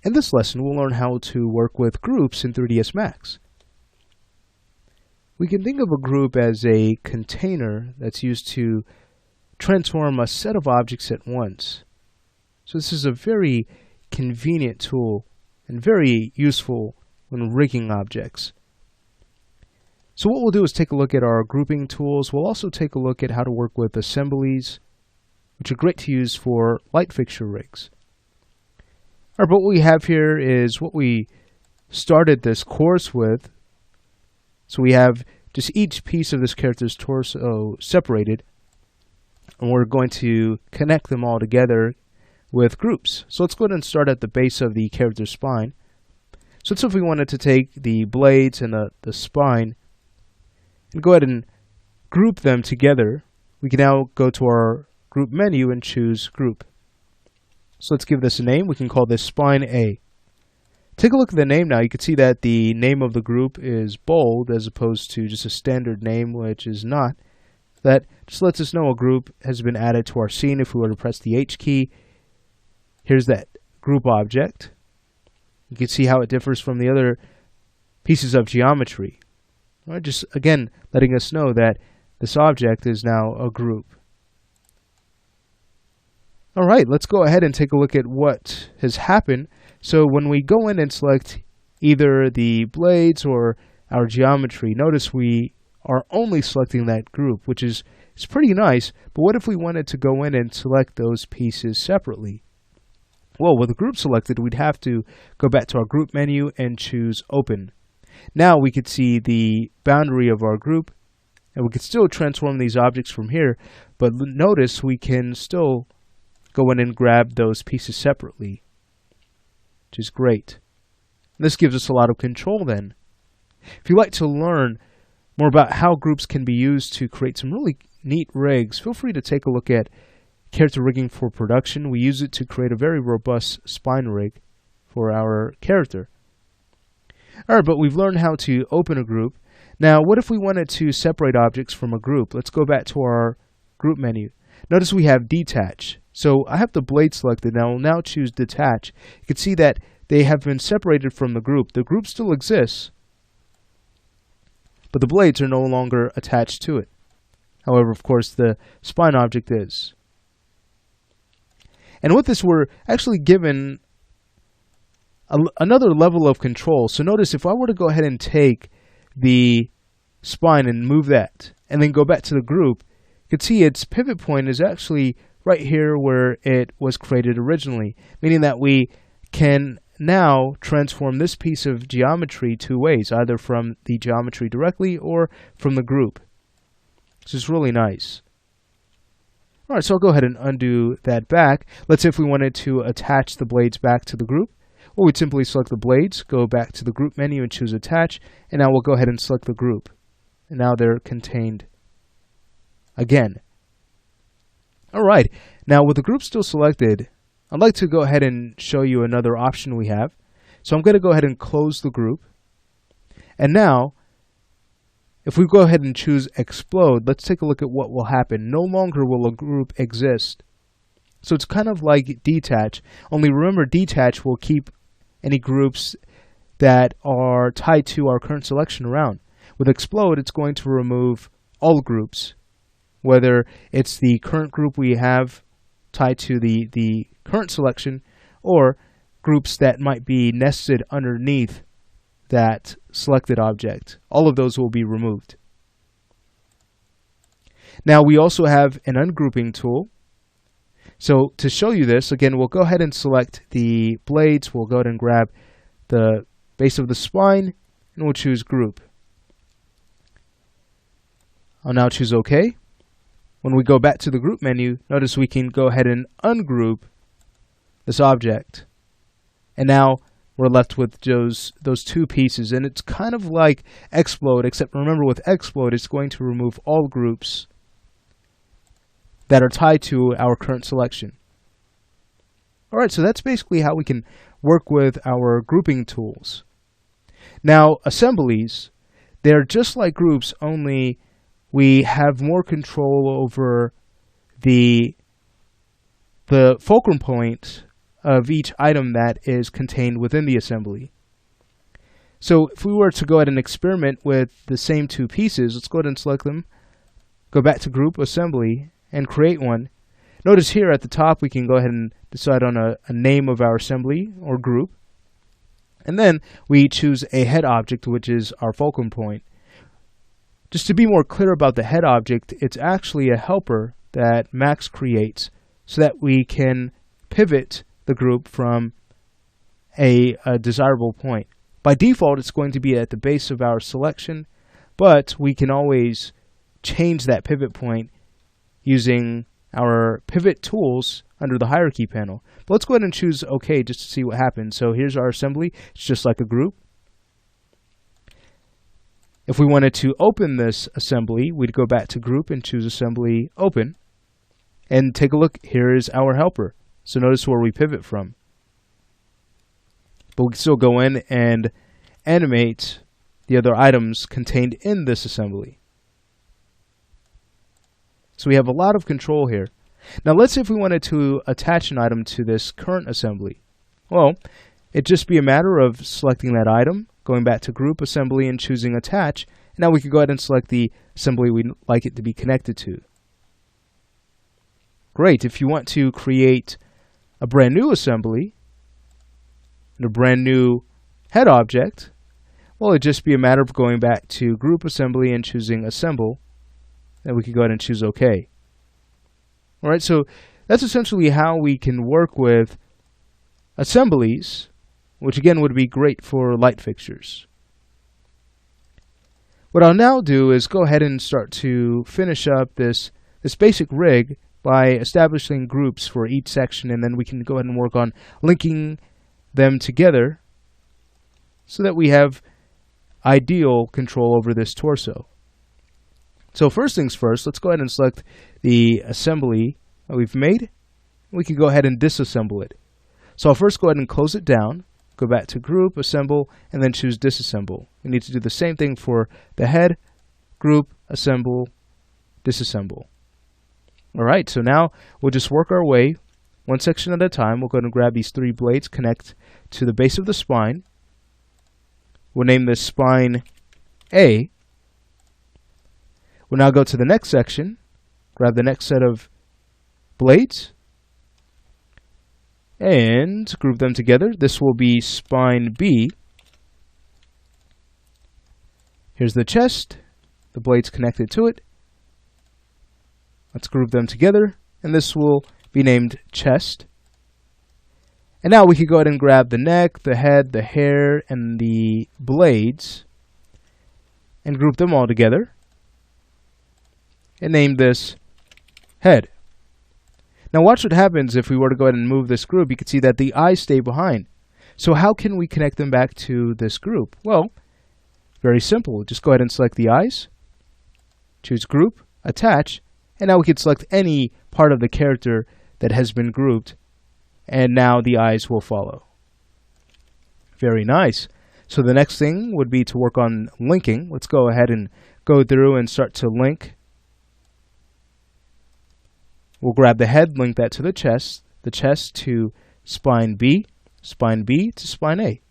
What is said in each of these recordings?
In this lesson, we'll learn how to work with groups in 3ds Max. We can think of a group as a container that's used to transform a set of objects at once. So this is a very convenient tool and very useful when rigging objects. So what we'll do is take a look at our grouping tools. We'll also take a look at how to work with assemblies, which are great to use for light fixture rigs. All right, but what we have here is what we started this course with. So we have just each piece of this character's torso separated, and we're going to connect them all together with groups. So let's go ahead and start at the base of the character's spine. So let's say if we wanted to take the blades and the spine and go ahead and group them together, we can now go to our group menu and choose group. So let's give this a name. We can call this spine A. Take a look at the name now. You can see that the name of the group is bold as opposed to just a standard name, which is not. That just lets us know a group has been added to our scene. If we were to press the H key, here's that group object. You can see how it differs from the other pieces of geometry. All right, just again letting us know that this object is now a group. All right, let's go ahead and take a look at what has happened. So when we go in and select either the blades or our geometry, notice we are only selecting that group, which is pretty nice. But what if we wanted to go in and select those pieces separately? Well, with the group selected, we'd have to go back to our group menu and choose Open. Now we could see the boundary of our group, and we could still transform these objects from here, but notice we can still go in and grab those pieces separately, which is great. This gives us a lot of control then. If you'd like to learn more about how groups can be used to create some really neat rigs, feel free to take a look at Character Rigging for Production. We use it to create a very robust spine rig for our character. Alright, but we've learned how to open a group. Now, what if we wanted to separate objects from a group? Let's go back to our group menu. Notice we have detach. So I have the blade selected. Now I'll now choose detach. You can see that they have been separated from the group. The group still exists, but the blades are no longer attached to it. However, of course, the spine object is. And with this, we're actually given another level of control. So notice if I were to go ahead and take the spine and move that, and then go back to the group, you can see its pivot point is actually right here where it was created originally, meaning that we can now transform this piece of geometry two ways, either from the geometry directly or from the group. This is really nice. All right, so I'll go ahead and undo that back. Let's say if we wanted to attach the blades back to the group, well, we'd simply select the blades, go back to the group menu and choose attach, and now we'll go ahead and select the group. And now they're contained again. All right, now with the group still selected, I'd like to go ahead and show you another option we have. So I'm going to go ahead and close the group. And now, if we go ahead and choose explode, let's take a look at what will happen. No longer will a group exist. So it's kind of like detach, only remember detach will keep any groups that are tied to our current selection around. With explode, it's going to remove all groups, whether it's the current group we have tied to the current selection or groups that might be nested underneath that selected object. All of those will be removed. Now we also have an ungrouping tool. So to show you this, again, we'll go ahead and select the blades. We'll go ahead and grab the base of the spine, and we'll choose group. I'll now choose OK. When we go back to the group menu, notice we can go ahead and ungroup this object. And now we're left with those two pieces. And it's kind of like explode, except remember with explode, it's going to remove all groups that are tied to our current selection. All right, so that's basically how we can work with our grouping tools. Now, assemblies, they're just like groups, only we have more control over the fulcrum point of each item that is contained within the assembly. So if we were to go ahead and experiment with the same two pieces, let's go ahead and select them, go back to Group Assembly, and create one. Notice here at the top we can go ahead and decide on a name of our assembly or group. And then we choose a head object, which is our fulcrum point. Just to be more clear about the head object, it's actually a helper that Max creates so that we can pivot the group from a desirable point. By default, it's going to be at the base of our selection, but we can always change that pivot point using our pivot tools under the hierarchy panel. But let's go ahead and choose OK just to see what happens. So here's our assembly. It's just like a group. If we wanted to open this assembly, we'd go back to Group and choose Assembly Open. And take a look, here is our helper. So notice where we pivot from. But we can still go in and animate the other items contained in this assembly. So we have a lot of control here. Now let's say if we wanted to attach an item to this current assembly. Well, it'd just be a matter of selecting that item, going back to Group Assembly and choosing Attach. And now we can go ahead and select the assembly we'd like it to be connected to. Great. If you want to create a brand new assembly and a brand new head object, well, it'd just be a matter of going back to Group Assembly and choosing Assemble. Then we can go ahead and choose OK. All right, so that's essentially how we can work with assemblies, which again would be great for light fixtures. What I'll now do is go ahead and start to finish up this basic rig by establishing groups for each section, and then we can go ahead and work on linking them together so that we have ideal control over this torso. So first things first, let's go ahead and select the assembly that we've made. We can go ahead and disassemble it. So I'll first go ahead and close it down, go back to Group, Assemble, and then choose Disassemble. We need to do the same thing for the head, Group, Assemble, Disassemble. Alright, so now we'll just work our way one section at a time. We'll go ahead and grab these three blades, connect to the base of the spine. We'll name this spine A. We'll now go to the next section, grab the next set of blades, and group them together. This will be spine B. Here's the chest, the blades connected to it. Let's group them together, and this will be named chest. And now we can go ahead and grab the neck, the head, the hair, and the blades, and group them all together, and name this head. Now watch what happens if we were to go ahead and move this group. You can see that the eyes stay behind. So how can we connect them back to this group? Well, very simple. Just go ahead and select the eyes, choose Group, Attach, and now we can select any part of the character that has been grouped, and now the eyes will follow. Very nice. So the next thing would be to work on linking. Let's go ahead and go through and start to link. We'll grab the head, link that to the chest to spine B to spine A.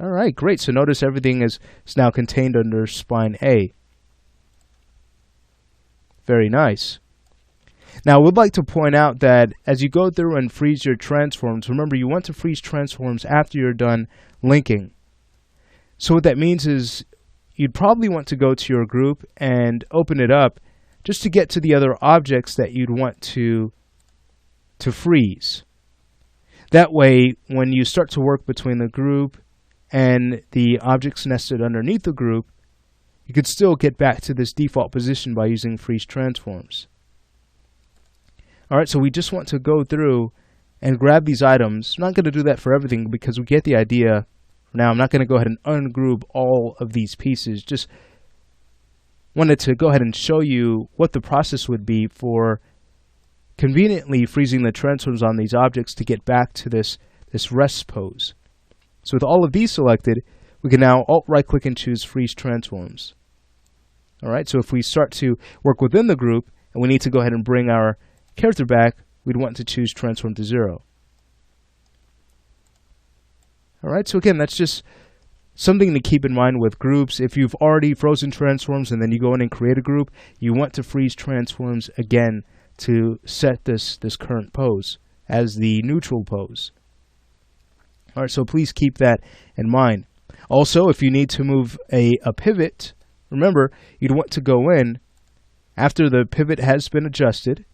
Alright, great. So notice everything is now contained under spine A. Very nice. Now, I would like to point out that as you go through and freeze your transforms, remember you want to freeze transforms after you're done linking. So what that means is you'd probably want to go to your group and open it up just to get to the other objects that you'd want to freeze. That way, when you start to work between the group and the objects nested underneath the group, you could still get back to this default position by using freeze transforms. Alright, so we just want to go through and grab these items. I'm not going to do that for everything because we get the idea. Now, I'm not going to go ahead and ungroup all of these pieces. Just wanted to go ahead and show you what the process would be for conveniently freezing the transforms on these objects to get back to this rest pose. So with all of these selected, we can now Alt-right click and choose Freeze Transforms. Alright, so if we start to work within the group and we need to go ahead and bring our character back, we'd want to choose Transform to 0. All right, so again, that's just something to keep in mind with groups. If you've already frozen transforms and then you go in and create a group, you want to freeze transforms again to set this current pose as the neutral pose. All right, so please keep that in mind. Also, if you need to move a pivot, remember, you'd want to go in after the pivot has been adjusted.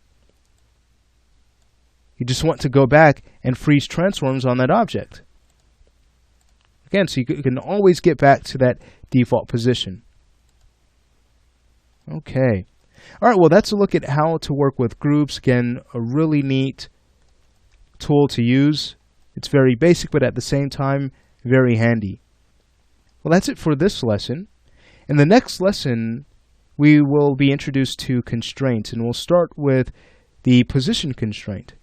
You just want to go back and freeze transforms on that object. Again, so you can always get back to that default position. Okay. All right, well, that's a look at how to work with groups. Again, a really neat tool to use. It's very basic, but at the same time, very handy. Well, that's it for this lesson. In the next lesson, we will be introduced to constraints, and we'll start with the position constraint.